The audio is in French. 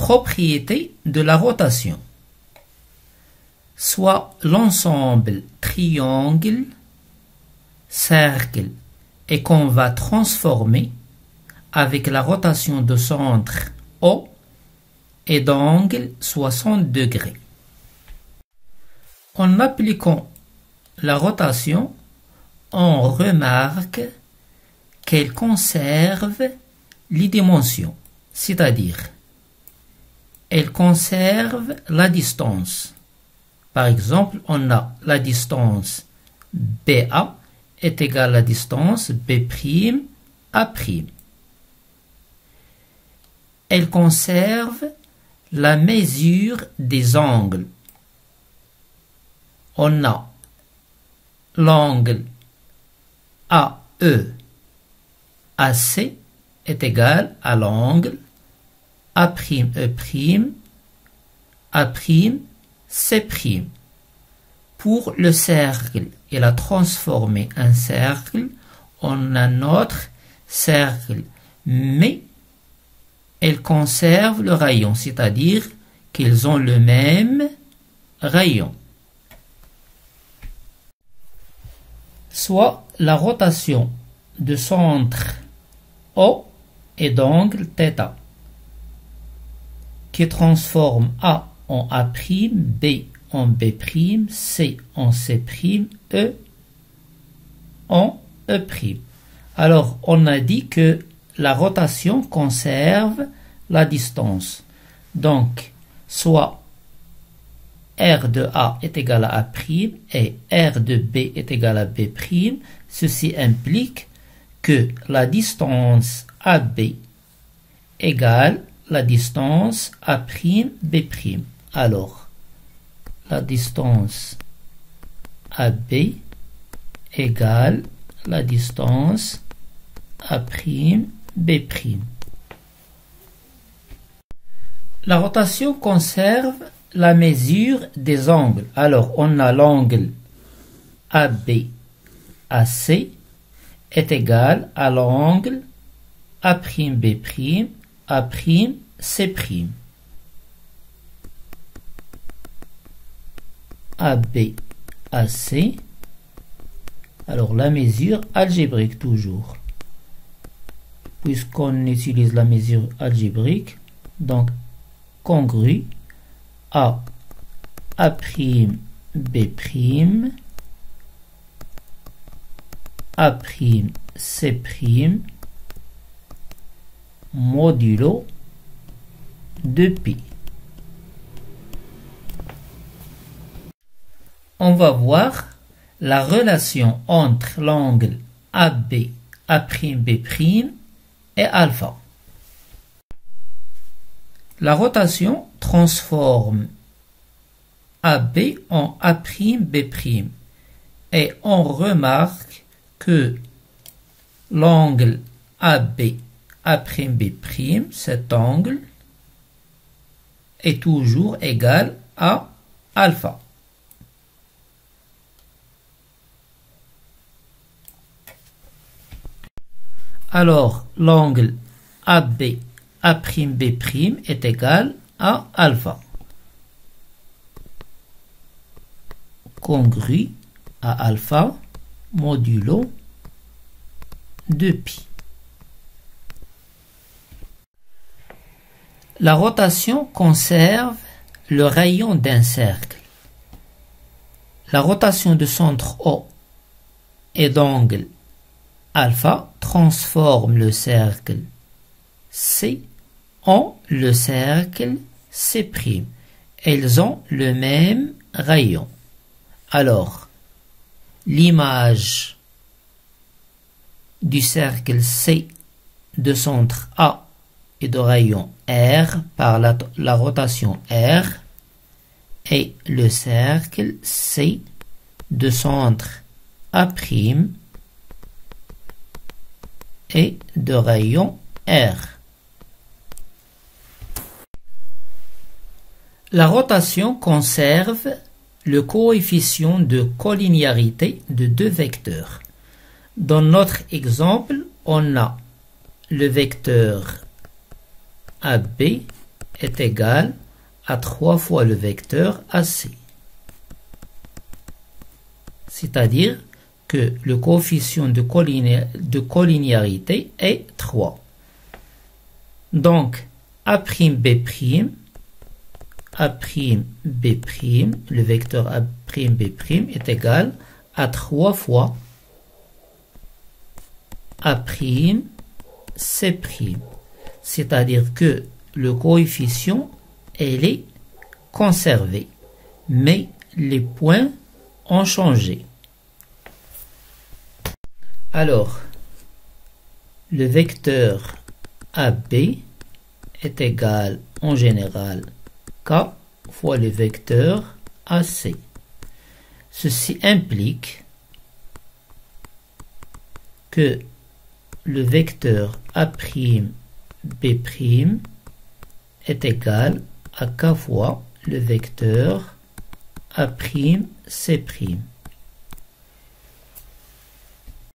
propriétés de la rotation. Soit l'ensemble triangle, cercle et qu'on va transformer avec la rotation de centre O et d'angle 60 degrés. En appliquant la rotation, on remarque qu'elle conserve les dimensions, c'est-à-dire elle conserve la distance. Par exemple, on a la distance BA est égale à la distance B'A'. Elle conserve la mesure des angles. On a l'angle AE AC est égal à l'angle A'E' A'C'. Pour le cercle et la transformer en cercle, on a notre cercle, mais elles conservent le rayon, c'est-à-dire qu'ils ont le même rayon. Soit la rotation de centre O et d'angle θ, qui transforme A en A', B en B', C en C', E en E'. Alors, on a dit que la rotation conserve la distance. Donc, soit R de A est égal à A' et R de B est égal à B', ceci implique que la distance AB égale la distance A'B'. Alors, la distance AB égale la distance A'B'. La rotation conserve la mesure des angles. Alors, on a l'angle ABAC est égal à l'angle A'B' A'C'. ABAC. Alors, la mesure algébrique toujours. Puisqu'on utilise la mesure algébrique, donc congrue à A'B' A'C' modulo 2π. On va voir la relation entre l'angle AB A'B' et alpha. La rotation transforme AB en A'B' et on remarque que l'angle AB A'B', cet angle, est toujours égal à alpha. Alors, l'angle AB A'B' est égal à alpha. Congru à alpha modulo 2π. La rotation conserve le rayon d'un cercle. La rotation de centre O et d'angle alpha transforme le cercle C en le cercle C'. Elles ont le même rayon. Alors, l'image du cercle C de centre A et de rayon R par la rotation R et le cercle C de centre A' et de rayon R. La rotation conserve le coefficient de collinéarité de deux vecteurs. Dans notre exemple, on a le vecteur AB est égal à 3 fois le vecteur AC. C'est-à-dire que le coefficient de collinéarité est 3. Donc, A'B', le vecteur A'B' est égal à 3 fois A'C'. C'est-à-dire que le coefficient, elle est conservé, mais les points ont changé. Alors, le vecteur AB est égal en général K fois le vecteur AC. Ceci implique que le vecteur A'B' est égal à K fois le vecteur A'C'.